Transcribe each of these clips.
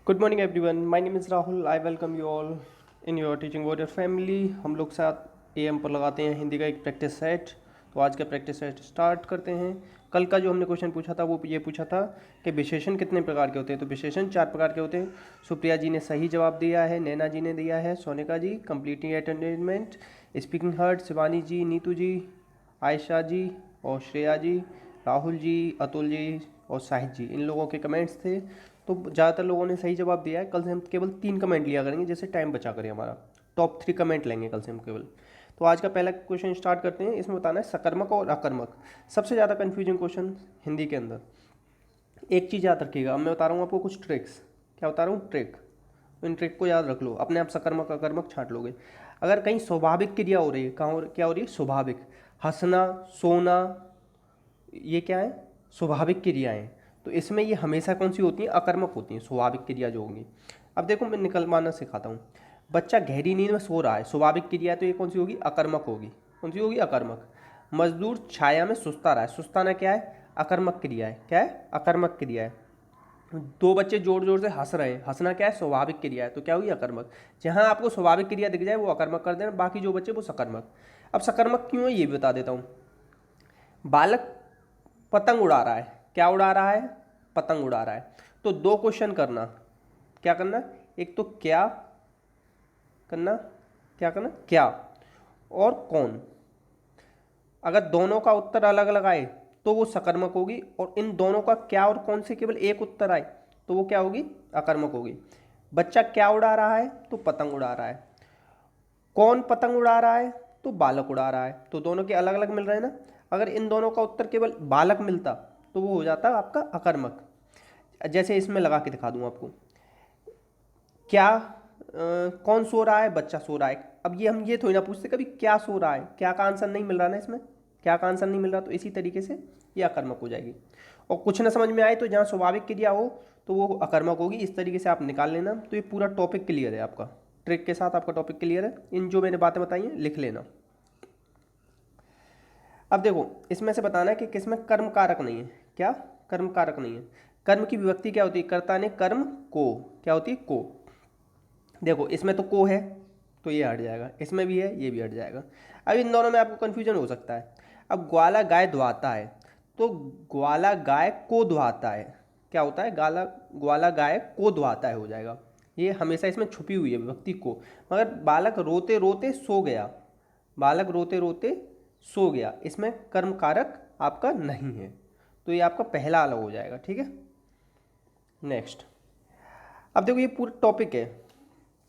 Good morning everyone, my name is Rahul. I welcome you all in your teaching warrior family. हम लोग साथ am पर लगाते हैं हिंदी का एक प्रैक्टिस सेट। तो आज का प्रैक्टिस सेट स्टार्ट करते हैं। कल का जो हमने क्वेश्चन पूछा था वो ये पूछा था कि विशेषण कितने प्रकार के होते हैं। तो विशेषण 4 प्रकार के होते हैं। सुप्रिया जी ने सही जवाब दिया है, नैना जी ने दिया है, Sonika ji completing entertainment, speaking hurt, Shivani ji, Neetu ji, Ayesha ji और श्रेया जी, राहुल जी, अतुल जी और साहिद जी, इन लोगों के कमेंट्स थे। तो ज़्यादातर लोगों ने सही जवाब दिया है। कल से हम केवल 3 कमेंट लिया करेंगे, जैसे टाइम बचा करें हमारा। टॉप 3 कमेंट लेंगे कल से हम केवल। तो आज का पहला क्वेश्चन स्टार्ट करते हैं। इसमें बताना है सकर्मक और अकर्मक। सबसे ज़्यादा कन्फ्यूजिंग क्वेश्चन हिंदी के अंदर। एक चीज़ याद रखिएगा, अब मैं बता रहा हूँ आपको कुछ ट्रिक्स। क्या बता रहा हूँ? ट्रिक। तो इन ट्रिक को याद रख लो, अपने आप सकर्मक अकर्मक छांट लोगे। अगर कहीं स्वाभाविक क्रिया हो रही है, क्या हो रही है? स्वाभाविक। हंसना, सोना, ये क्या है? स्वाभाविक क्रियाएं। तो इसमें ये हमेशा कौन सी होती हैं? अकर्मक होती हैं, स्वाभाविक क्रिया जो होंगी। अब देखो मैं निकलवाना सिखाता हूँ। बच्चा गहरी नींद में सो रहा है, स्वाभाविक क्रिया, तो ये कौन सी होगी? अकर्मक होगी। कौन सी होगी? अकर्मक। मजदूर छाया में सुस्ता रहा है, सुस्ताना क्या है? अकर्मक क्रिया है। क्या है? अकर्मक क्रिया है। दो बच्चे जोर जोर से हंस रहे हैं, हंसना क्या है? स्वाभाविक क्रिया है, तो क्या होगी? अकर्मक। जहां आपको स्वाभाविक क्रिया दिख जाए वो अकर्मक कर देना, बाकी जो बच्चे वो सकर्मक। अब सकर्मक क्यों है ये भी बता देता हूँ। बालक पतंग उड़ा रहा है। क्या उड़ा रहा है? पतंग उड़ा रहा है। तो दो क्वेश्चन करना। क्या करना? एक तो क्या करना, क्या करना? क्या और कौन। अगर दोनों का उत्तर अलग अलग आए तो वो सकर्मक होगी, और इन दोनों का क्या और कौन से केवल एक उत्तर आए तो वो क्या होगी? अकर्मक होगी। बच्चा क्या उड़ा रहा है? तो पतंग उड़ा रहा है। कौन पतंग उड़ा रहा है? तो बालक उड़ा रहा है। तो दोनों के अलग अलग मिल रहे हैं ना। अगर इन दोनों का उत्तर केवल बालक मिलता तो वो हो जाता आपका अकर्मक। जैसे इसमें लगा के दिखा दूं आपको। क्या कौन सो रहा है? बच्चा सो रहा है। अब ये हम ये थोड़ी ना पूछते कभी क्या सो रहा है, क्या का आंसर नहीं मिल रहा ना इसमें। क्या का आंसर नहीं मिल रहा, तो इसी तरीके से ये अकर्मक हो जाएगी। और कुछ ना समझ में आए तो जहाँ स्वाभाविक क्रिया हो तो वो अकर्मक होगी। इस तरीके से आप निकाल लेना। तो ये पूरा टॉपिक क्लियर है आपका। ट्रिक के साथ आपका टॉपिक क्लियर है। इन जो मैंने बातें बताई हैं लिख लेना। अब देखो इसमें से बताना है कि किसमें कर्म कारक नहीं है। क्या? कर्म कारक नहीं है। कर्म की विभक्ति क्या होती है? कर्ता ने कर्म को। क्या होती है? को। देखो इसमें तो को है तो ये हट जाएगा, इसमें भी है ये भी हट जाएगा। अब इन दोनों में आपको कन्फ्यूजन हो सकता है। अब ग्वाला गाय दुहाता है, तो ग्वाला गाय को दुहाता है। क्या होता है? गाला ग्वाला गाय को दुहाता है हो जाएगा। ये हमेशा इसमें छुपी हुई है विभक्ति को। मगर बालक रोते रोते सो गया, बालक रोते रोते सो गया, इसमें कर्म कारक आपका नहीं है। तो ये आपका पहला अलग हो जाएगा। ठीक है, नेक्स्ट। अब देखो ये पूरा टॉपिक है,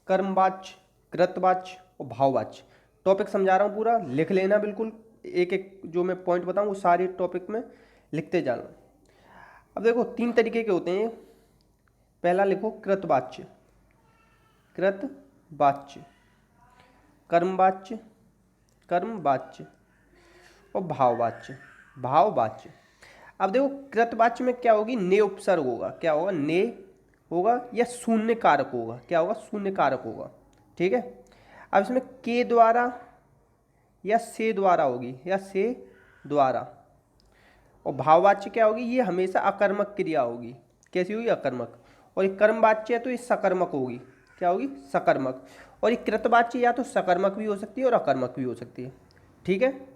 कर्मवाच्य, कृतवाच्य और भाववाच्य। टॉपिक समझा रहा हूँ पूरा, लिख लेना बिल्कुल। एक एक जो मैं पॉइंट बताऊँ वो सारे टॉपिक में लिखते जाना। अब देखो 3 तरीके के होते हैं। पहला लिखो कृतवाच्य, कृतवाच्य, कर्मवाच्य, कर्मवाच्य और भाववाच्य, भाववाच्य। अब देखो कृतवाच्य में क्या होगी? ने उपसर्ग होगा। क्या होगा? ने होगा या शून्य कारक होगा। क्या होगा? शून्य कारक होगा। ठीक है। अब इसमें के द्वारा या से द्वारा होगी, या से द्वारा। और भाववाच्य क्या होगी? ये हमेशा अकर्मक क्रिया होगी। कैसी होगी? अकर्मक। और ये कर्मवाच्य है तो ये सकर्मक होगी। क्या होगी? सकर्मक। और ये कृतवाच्य या तो सकर्मक भी हो सकती है और अकर्मक भी हो सकती है। ठीक है।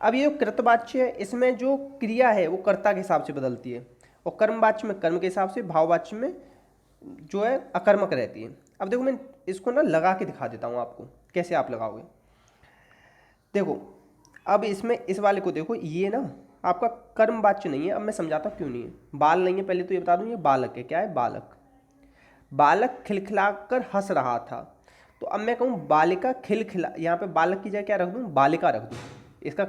अब ये जो कृतवाच्य है इसमें जो क्रिया है वो कर्ता के हिसाब से बदलती है, और कर्मवाच्य में कर्म के हिसाब से, भाववाच्य में जो है अकर्मक रहती है। अब देखो मैं इसको ना लगा के दिखा देता हूँ आपको कैसे आप लगाओगे। देखो अब इसमें इस वाले को देखो, ये ना आपका कर्मवाच्य नहीं है। अब मैं समझाता हूँ क्यों नहीं है। बाल नहीं है, पहले तो ये बता दूँ, ये बालक है। क्या है? बालक। बालक खिलखिलाकर हंस रहा था। तो अब मैं कहूँ बालिका खिलखिला, यहाँ पे बालक की जगह क्या रख दूँ? बालिका रख दूँ। इसका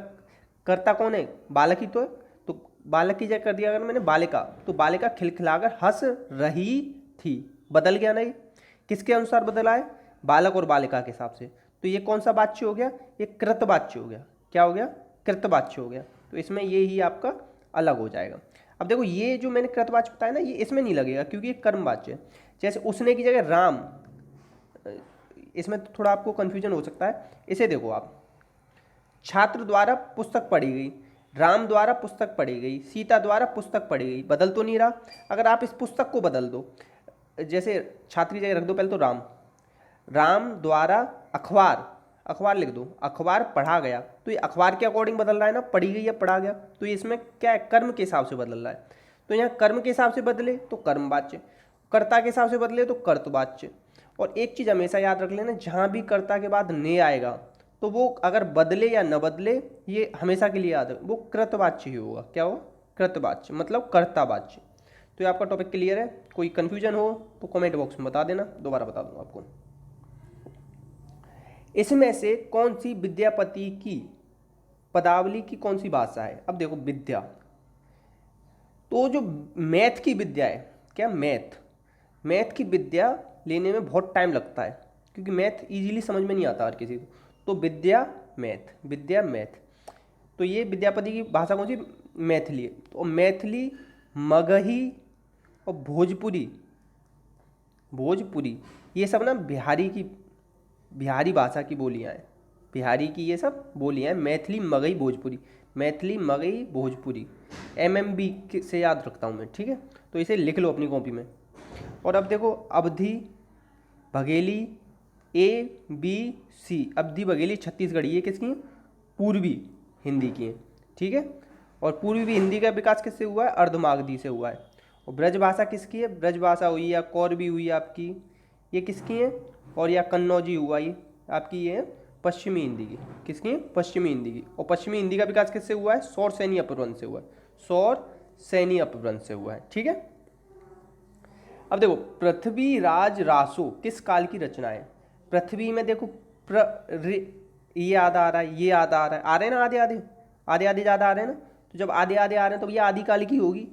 कर्ता कौन है? बालक ही तो है। तो बालक की जगह कर दिया अगर मैंने बालिका, तो बालिका खिलखिलाकर हंस रही थी। बदल गया ना ये? किसके अनुसार बदला है? बालक और बालिका के हिसाब से। तो ये कौन सा वाच्य हो गया? ये कृतवाच्य हो गया। क्या हो गया? कृतवाच्य हो गया। तो इसमें ये ही आपका अलग हो जाएगा। अब देखो ये जो मैंने कृतवाच्य बताया ना, ये इसमें नहीं लगेगा क्योंकि ये कर्मवाच्य है। जैसे उसने की जगह राम, इसमें तो थोड़ा आपको कंफ्यूजन हो सकता है। इसे देखो आप, छात्र द्वारा पुस्तक पढ़ी गई, राम द्वारा पुस्तक पढ़ी गई, सीता द्वारा पुस्तक पढ़ी गई, बदल तो नहीं रहा। अगर आप इस पुस्तक को बदल दो, जैसे छात्री जगह रख दो पहले तो राम, राम द्वारा अखबार, अखबार लिख दो, अखबार पढ़ा गया, तो ये अखबार के अकॉर्डिंग बदल रहा है ना, पढ़ी गई है पढ़ा गया, तो ये इसमें क्या है, कर्म के हिसाब से बदल रहा है। तो यहाँ कर्म के हिसाब से बदले तो कर्मवाच्य, कर्ता के हिसाब से बदले तो कर्तवाच्य। और एक चीज़ हमेशा याद रख लेना, जहाँ भी कर्ता के बाद ने आएगा तो वो अगर बदले या न बदले, ये हमेशा के लिए याद है, वो कृतवाच्य ही होगा। क्या हो, कृतवाच्य, मतलब कर्तावाच्य। तो ये आपका टॉपिक क्लियर है? कोई कन्फ्यूजन हो तो कमेंट बॉक्स में बता देना, दोबारा बता दूंगा आपको। इसमें से कौन सी विद्यापति की पदावली की कौन सी भाषा है? अब देखो विद्या, तो जो मैथ की विद्या है, क्या मैथ, मैथ की विद्या लेने में बहुत टाइम लगता है, क्योंकि मैथ इजीली समझ में नहीं आता हर किसी को। तो विद्या मैथ, विद्या मैथ, तो ये विद्यापति की भाषा कौन सी? मैथिली है। तो मैथिली, मगही और भोजपुरी, भोजपुरी ये सब ना बिहारी भाषा की बोलियाँ हैं, बिहारी की ये सब बोलियाँ हैं। मैथिली, मगही, भोजपुरी, मैथिली, मगही, भोजपुरी, MMB से याद रखता हूँ मैं, ठीक है? तो इसे लिख लो अपनी कॉपी में। और अब देखो अवधी, बघेली, ABC, अवधी, बघेली, छत्तीसगढ़ी, ये किसकी है? पूर्वी हिंदी की है, ठीक है? और पूर्वी हिंदी का विकास किससे हुआ है? अर्धमागधी से हुआ है। और ब्रजभाषा किसकी है? ब्रजभाषा हुई या कौरवी हुई आपकी, ये किसकी है? और या कन्नौजी हुआ, ये आपकी ये है पश्चिमी हिंदी की, किसकी है? पश्चिमी हिंदी की। और पश्चिमी हिंदी का विकास किससे हुआ है? सौर सैनी अपभ्रंश से हुआ है, सौर सैनी अपभ्रंश से हुआ है, ठीक है? अब देखो पृथ्वीराज रासो किस काल की रचना है? पृथ्वी में देखो ये याद आ रहा है, ये याद आ रहा है, आ रहे हैं ना आधे आधे, आधे आधे ज़्यादा आ रहे हैं ना, तो जब आधे आधे आ रहे हैं तो ये आदिकाल की होगी।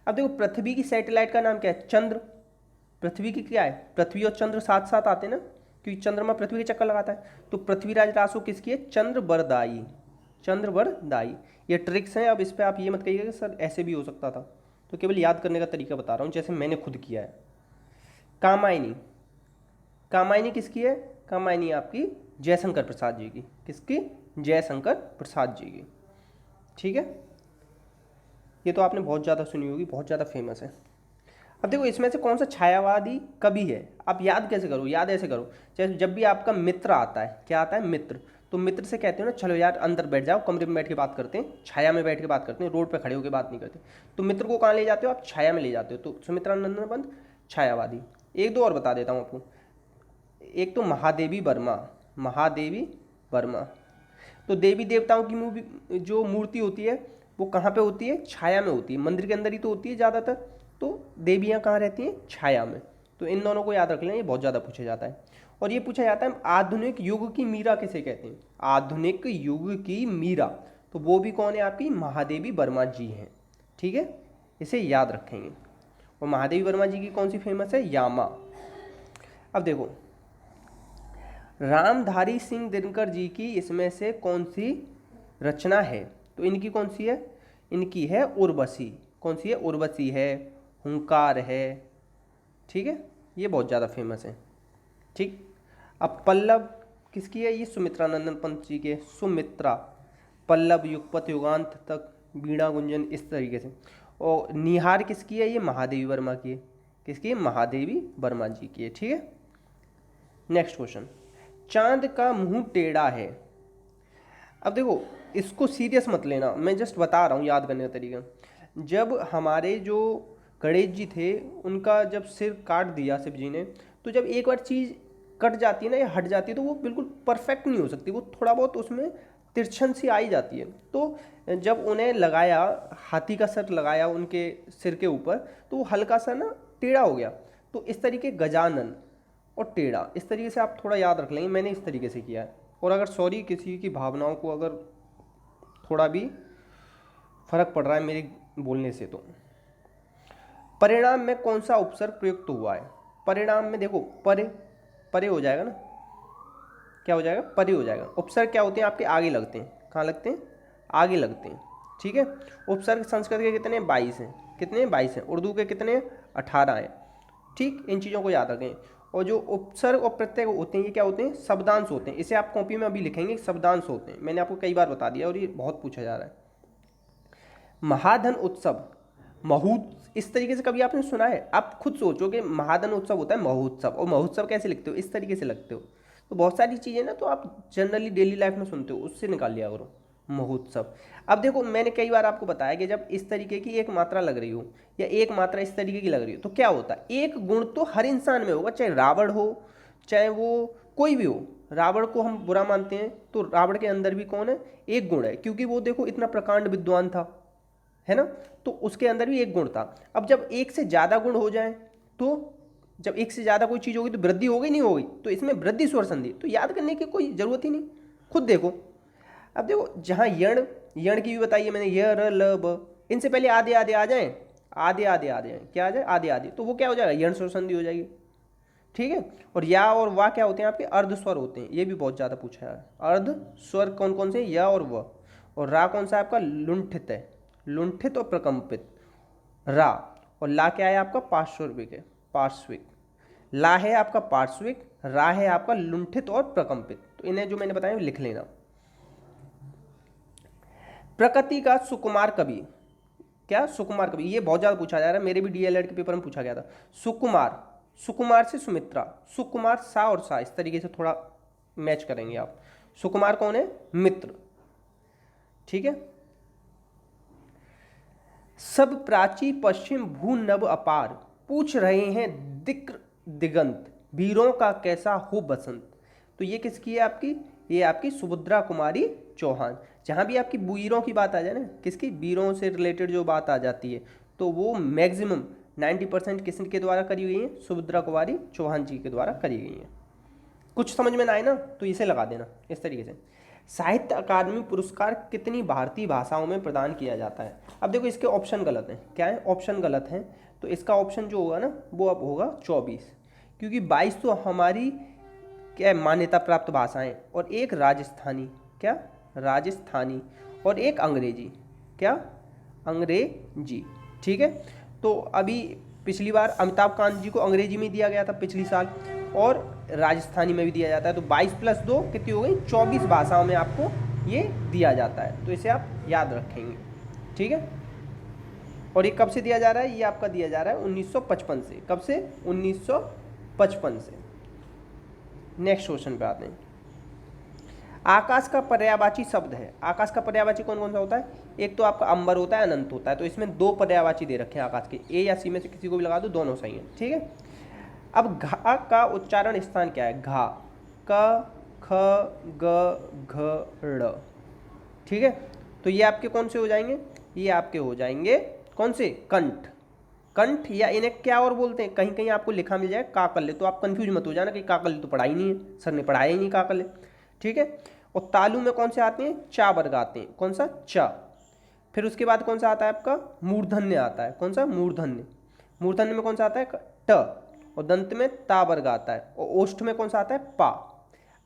अब देखो पृथ्वी की सैटेलाइट का नाम क्या है? चंद्र। पृथ्वी की क्या है? पृथ्वी और चंद्र साथ साथ आते हैं ना, क्योंकि चंद्रमा पृथ्वी के चक्कर लगाता है। तो पृथ्वीराज रासो किसकी है? चंद्रवरदायी, चंद्रवरदायी। ये ट्रिक्स हैं, अब इस पर आप ये मत कहिएगा कि सर ऐसे भी हो सकता था, तो केवल याद करने का तरीका बता रहा हूँ, जैसे मैंने खुद किया है। कामायनी, कामायनी किसकी है? कामायनी आपकी जयशंकर प्रसाद जी की, किसकी? जयशंकर प्रसाद जी की, ठीक है? ये तो आपने बहुत ज़्यादा सुनी होगी, बहुत ज़्यादा फेमस है। अब देखो इसमें से कौन सा छायावादी कवि है? आप याद कैसे करो? याद ऐसे करो, जैसे जब भी आपका मित्र आता है, क्या आता है? मित्र। तो मित्र से कहते हो ना, चलो यार अंदर बैठ जाओ, कमरे में बैठ के बात करते हैं, छाया में बैठ के बात करते हैं, रोड पे खड़े होकर बात नहीं करते। तो मित्र को कहाँ ले जाते हो आप? छाया में ले जाते हो। तो सुमित्रानंदन पंत छायावादी। एक दो और बता देता हूँ आपको। एक तो महादेवी वर्मा, महादेवी वर्मा। तो देवी देवताओं की जो मूर्ति होती है वो कहाँ पे होती है? छाया में होती है, मंदिर के अंदर ही तो होती है ज़्यादातर। तो देवियाँ कहाँ रहती हैं? छाया में। तो इन दोनों को याद रख लें, ये बहुत ज़्यादा पूछा जाता है। और ये पूछा जाता है आधुनिक युग की मीरा किसे कहते हैं? आधुनिक युग की मीरा, तो वो भी कौन है आपकी? महादेवी वर्मा जी हैं, ठीक है? इसे याद रखेंगे। और महादेवी वर्मा जी की कौन सी फेमस है? यामा। अब देखो रामधारी सिंह दिनकर जी की इसमें से कौन सी रचना है? तो इनकी कौन सी है? इनकी है उर्वशी। कौन सी है? उर्वशी है, हुंकार है, ठीक है? ये बहुत ज़्यादा फेमस है, ठीक। अब पल्लव किसकी है? ये सुमित्रानंदन पंत जी के, सुमित्रा, पल्लव, युगपत, युगांत तक, वीणा, गुंजन, इस तरीके से। और निहार किसकी है? ये महादेवी वर्मा की है, किसकी है? महादेवी वर्मा जी की है, ठीक है। नेक्स्ट क्वेश्चन, चांद का मुंह टेढ़ा है। अब देखो इसको सीरियस मत लेना, मैं जस्ट बता रहा हूँ याद करने का तरीका। जब हमारे जो गणेश जी थे उनका जब सिर काट दिया शिव जी ने, तो जब एक बार चीज़ कट जाती है ना या हट जाती है तो वो बिल्कुल परफेक्ट नहीं हो सकती, वो थोड़ा बहुत उसमें तिरछन सी आई जाती है। तो जब उन्हें लगाया, हाथी का सर लगाया उनके सिर के ऊपर, तो वो हल्का सा ना टेढ़ा हो गया। तो इस तरीके गजानन और टेढ़ा, इस तरीके से आप थोड़ा याद रख लेंगे, मैंने इस तरीके से किया है। और अगर सॉरी किसी की भावनाओं को अगर थोड़ा भी फर्क पड़ रहा है मेरे बोलने से, तो परिणाम में कौन सा उपसर्ग प्रयुक्त हुआ है? परिणाम में देखो परे, परे हो जाएगा ना, क्या हो जाएगा? परे हो जाएगा। उपसर्ग क्या होते हैं? आपके आगे लगते हैं, कहाँ लगते हैं? आगे लगते हैं, ठीक है। उपसर्ग संस्कृत के कितने? 22 हैं। कितने? 22 हैं। उर्दू के कितने? 18 हैं, ठीक। इन चीज़ों को याद रखें। और जो उपसर्ग और प्रत्यय होते हैं ये क्या होते हैं? शब्दांश होते हैं। इसे आप कॉपी में अभी लिखेंगे, शब्दांश होते हैं, मैंने आपको कई बार बता दिया और ये बहुत पूछा जा रहा है। महाधन उत्सव, महूत, इस तरीके से कभी आपने सुना है? आप खुद सोचो कि महाधन उत्सव होता है महोत्सव, और महोत्सव कैसे लिखते हो? इस तरीके से लिखते हो। तो बहुत सारी चीज़ें ना तो आप जनरली डेली लाइफ में सुनते हो, उससे निकाल लिया करो महोत्सव। अब देखो मैंने कई बार आपको बताया कि जब इस तरीके की एक मात्रा लग रही हो या एक मात्रा इस तरीके की लग रही हो तो क्या होता है, एक गुण तो हर इंसान में होगा, चाहे रावण हो चाहे वो कोई भी हो। रावण को हम बुरा मानते हैं तो रावण के अंदर भी कौन है, एक गुण है, क्योंकि वो देखो इतना प्रकांड विद्वान था, है ना, तो उसके अंदर भी एक गुण था। अब जब एक से ज़्यादा गुण हो जाए तो जब एक से ज़्यादा कोई चीज़ होगी तो वृद्धि हो गई नहीं हो गई, तो इसमें वृद्धि स्वर संधि, तो याद करने की कोई ज़रूरत ही नहीं, खुद देखो। अब देखो जहाँ यण, यण की भी बताइए मैंने, य र ल ब, इनसे पहले आधे आधे आ जाएं, आधे आधे आ जाएं, क्या आ जाए आधे आधे, तो वो क्या हो जाएगा, यण स्वर संधि हो जाएगी। ठीक है। और या और वाह क्या होते हैं आपके, अर्ध स्वर होते हैं, ये भी बहुत ज़्यादा पूछा है। अर्ध स्वर कौन कौन से, या और व। और रा कौन सा है आपका, लुंठित है, लुंठित और प्रकंपित रा। और ला क्या है आपका, पार्श्विक है, पार्श्विक। ला है आपका पार्श्विक, रा है आपका लुंठित और प्रकंपित। तो इन्हें जो मैंने बताया लिख लेना। प्रकृति का सुकुमार कवि, क्या सुकुमार कवि, ये बहुत ज़्यादा पूछा जा रहा है, मेरे भी डीएलएड के पेपर में पूछा गया था। सुकुमार, सुकुमार से सुमित्रा, सुकुमार सा और सा इस तरीके से थोड़ा मैच करेंगे आप। सुकुमार कौन है, मित्र। ठीक है। सब प्राची पश्चिम भू नभ अपार, पूछ रहे हैं दिक् दिगंत, वीरों का कैसा हो बसंत। तो ये किसकी है आपकी, ये आपकी सुभद्रा कुमारी चौहान। जहाँ भी आपकी वीरों की बात आ जाए ना, किसकी, वीरों से रिलेटेड जो बात आ जाती है तो वो मैक्सिमम 90% किसके द्वारा करी हुई है, सुभद्रा कुमारी चौहान जी के द्वारा करी गई है। कुछ समझ में ना आए ना तो इसे लगा देना इस तरीके से। साहित्य अकादमी पुरस्कार कितनी भारतीय भाषाओं में प्रदान किया जाता है। अब देखो इसके ऑप्शन गलत हैं, क्या है, ऑप्शन गलत हैं, तो इसका ऑप्शन जो होगा ना वो अब होगा 24, क्योंकि 22 तो हमारी क्या है, मान्यता प्राप्त भाषाएं, और एक राजस्थानी, क्या, राजस्थानी, और एक अंग्रेजी, क्या, अंग्रेजी। ठीक है। तो अभी पिछली बार अमिताभ कांत जी को अंग्रेजी में दिया गया था पिछली साल, और राजस्थानी में भी दिया जाता है, तो 22 + 2 कितनी हो गई, 24 भाषाओं में आपको ये दिया जाता है, तो इसे आप याद रखेंगे। ठीक है। और ये कब से दिया जा रहा है, ये आपका दिया जा रहा है 1955 से, कब से, 1955 से। नेक्स्ट क्वेश्चन पे आते हैं। आकाश का पर्यायवाची शब्द है, आकाश का पर्यायवाची कौन कौन सा होता है, एक तो आपका अंबर होता है, अनंत होता है, तो इसमें 2 पर्यायवाची दे रखे हैं आकाश के, ए या सी में से किसी को भी लगा दो, दोनों सही हैं। ठीक है। अब घा का उच्चारण स्थान क्या है, घा, क ख ग घ ड़। ठीक है। तो ये आपके कौन से हो जाएंगे, ये आपके हो जाएंगे कौन से, कंठ, कंठ, या इन्हें क्या और बोलते हैं, कहीं कहीं आपको लिखा मिल जाए काकल्य, तो आप कंफ्यूज मत हो जाना कि काकल्य तो पढ़ा ही नहीं है, सर ने पढ़ाया ही नहीं काकल्य। ठीक है। और तालु में कौन से आते हैं, चा वर्ग आते हैं, कौन सा, चा। फिर उसके बाद कौन सा आता है आपका, मूर्धन्य आता है, कौन सा, मूर्धन्य। मूर्धन्य में कौन सा आता है, ट। और दंत में ता वर्ग आता है, और ओष्ठ में कौन सा आता है, पा।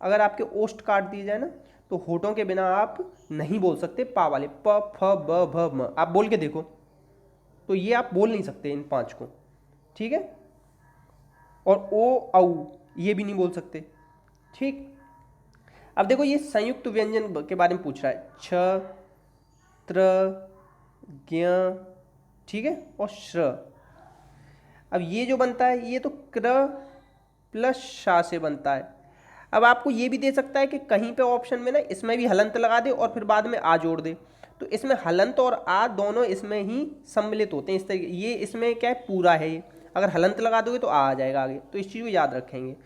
अगर आपके ओष्ठ काट दिए जाए ना तो होठों के बिना आप नहीं बोल सकते पा वाले, प फ ब भ म, आप बोल के देखो, तो ये आप बोल नहीं सकते इन 5 को। ठीक है। और ओ औ ये भी नहीं बोल सकते। ठीक। अब देखो ये संयुक्त व्यंजन के बारे में पूछ रहा है, छ, त्र, ज्ञ, ठीक है, और श्र। अब ये जो बनता है ये तो क्र प्लस शा से बनता है। अब आपको ये भी दे सकता है कि कहीं पे ऑप्शन में ना इसमें भी हलंत लगा दे और फिर बाद में आ जोड़ दे, तो इसमें हलंत और आ दोनों इसमें ही सम्मिलित होते हैं इस तरीके, ये इसमें क्या है, पूरा है ये, अगर हलंत लगा दोगे तो आ जाएगा आगे, तो इस चीज़ को याद रखेंगे।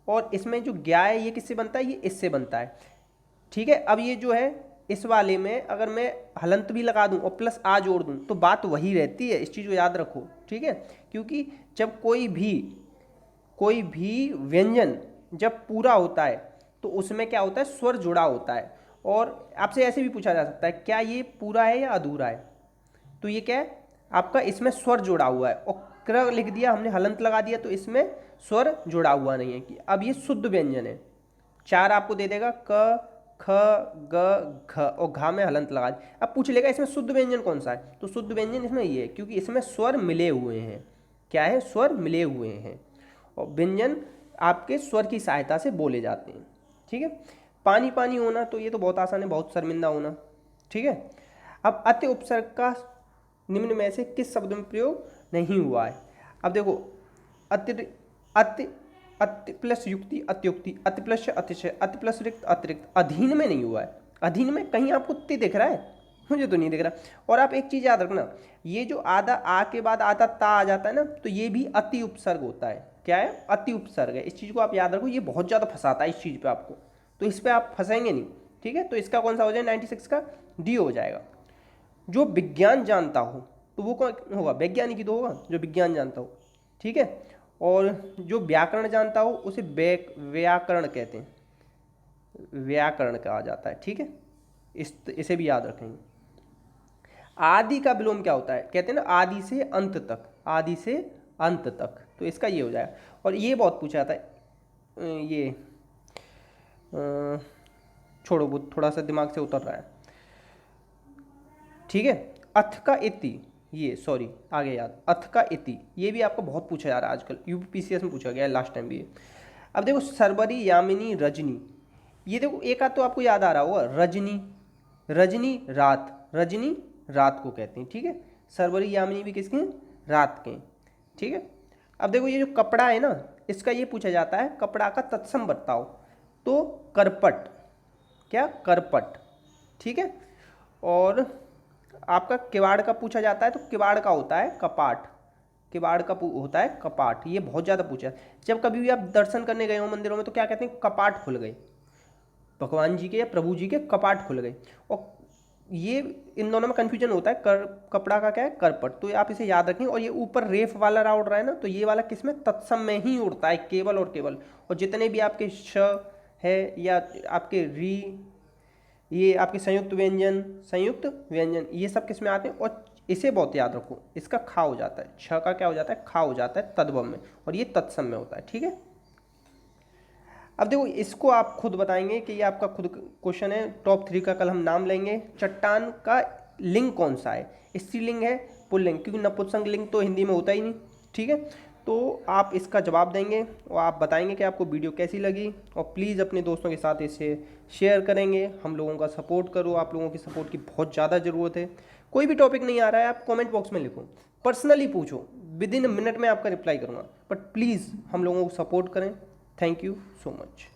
और इसमें जो ज्ञा है ये किससे बनता है, ये इससे बनता है। ठीक है। अब ये जो है इस वाले में अगर मैं हलंत भी लगा दूं और प्लस आ जोड़ दूं तो बात वही रहती है, इस चीज़ को याद रखो। ठीक है। क्योंकि जब कोई भी व्यंजन जब पूरा होता है तो उसमें क्या होता है, स्वर जुड़ा होता है। और आपसे ऐसे भी पूछा जा सकता है क्या ये पूरा है या अधूरा है, तो ये क्या है आपका, इसमें स्वर जुड़ा हुआ है, और क्र लिख दिया हमने, हलंत लगा दिया, तो इसमें स्वर जुड़ा हुआ नहीं है। कि अब ये शुद्ध व्यंजन है, 4 आपको दे देगा, क ख ग घ, और घा में हलंत लगा दिया। अब पूछ लेगा इसमें शुद्ध व्यंजन कौन सा है, तो शुद्ध व्यंजन इसमें ये है, क्योंकि इसमें स्वर मिले हुए हैं। क्या है, स्वर मिले हुए हैं, और व्यंजन आपके स्वर की सहायता से बोले जाते हैं। ठीक है। पानी पानी होना, तो ये तो बहुत आसान है, बहुत शर्मिंदा होना। ठीक है। अब अति उपसर्ग का निम्न में से किस शब्द में प्रयोग नहीं हुआ है। अब देखो अति अति अति प्लस युक्ति अत्युक्ति, अति प्लस अतिशय, अति प्लस रिक्त अतिरिक्त, अधीन में नहीं हुआ है। अधीन में कहीं आपको ति दिख रहा है? मुझे तो नहीं दिख रहा। और आप एक चीज़ याद रखना, ये जो आधा आ के बाद आधा ता आ जाता है ना, तो ये भी अति उपसर्ग होता है। क्या है? अति उपसर्ग है। इस चीज़ को आप याद रखो, ये बहुत ज़्यादा फंसाता है इस चीज़ पे आपको, तो इस पर आप फंसेंगे नहीं। ठीक है, तो इसका कौन सा हो जाए? 96 का डी हो जाएगा। जो विज्ञान जानता हो तो वो कौन होगा? वैज्ञानिक ही तो होगा जो विज्ञान जानता हो। ठीक है, और जो व्याकरण जानता हो उसे व्याकरण कहते हैं, व्याकरण कहा जाता है। ठीक है, इसे भी याद रखेंगे। आदि का विलोम क्या होता है? कहते हैं ना आदि से अंत तक, आदि से अंत तक, तो इसका ये हो जाएगा। और ये बहुत पूछा जाता है, ये छोड़ो, वो थोड़ा सा दिमाग से उतर रहा है। ठीक है, अथ का इति, ये सॉरी आगे याद, अथ का इति, ये भी आपको बहुत पूछा जा रहा है आजकल, यूपीपीसीएस में पूछा गया है लास्ट टाइम भी। अब देखो सरबरी यामिनी रजनी, ये देखो एक आध तो आपको याद आ रहा होगा, रजनी, रजनी रात, रजनी रात को कहते हैं। ठीक है, सरबरी यामिनी भी किसके हैं? रात के। ठीक है, अब देखो ये जो कपड़ा है ना, इसका ये पूछा जाता है कपड़ा का तत्सम बताओ, तो करपट, क्या? करपट। ठीक है, और आपका किवाड़ का पूछा जाता है तो किवाड़ का होता है कपाट, किवाड़ का होता है कपाट। ये बहुत ज़्यादा पूछा है। जब कभी भी आप दर्शन करने गए हो मंदिरों में तो क्या कहते हैं? कपाट खुल गए, भगवान जी के या प्रभु जी के कपाट खुल गए। और ये इन दोनों में कन्फ्यूजन होता है, कपड़ा का क्या है? करपट। तो आप इसे याद रखें। और ये ऊपर रेफ वाला रा उड़ रहा है ना, तो ये वाला किस में? तत्सम में ही उड़ता है, केवल और केवल। और जितने भी आपके श है या आपके री, ये आपके संयुक्त व्यंजन, ये सब किस में आते हैं? और इसे बहुत याद रखो, इसका खा हो जाता है, छ का क्या हो जाता है? खा हो जाता है तद्भव में, और ये तत्सम में होता है। ठीक है, अब देखो इसको आप खुद बताएंगे कि ये आपका खुद क्वेश्चन है। टॉप 3 का कल हम नाम लेंगे। चट्टान का लिंग कौन सा है? स्त्रीलिंग है, पुल्लिंग? क्योंकि नपुंसक लिंग तो हिंदी में होता ही नहीं। ठीक है, तो आप इसका जवाब देंगे और आप बताएंगे कि आपको वीडियो कैसी लगी, और प्लीज़ अपने दोस्तों के साथ इसे शेयर करेंगे। हम लोगों का सपोर्ट करो, आप लोगों की सपोर्ट की बहुत ज़्यादा ज़रूरत है। कोई भी टॉपिक नहीं आ रहा है आप कमेंट बॉक्स में लिखो, पर्सनली पूछो, विद इन मिनट में आपका रिप्लाई करूँगा, बट प्लीज़ हम लोगों को सपोर्ट करें। Thank you so much.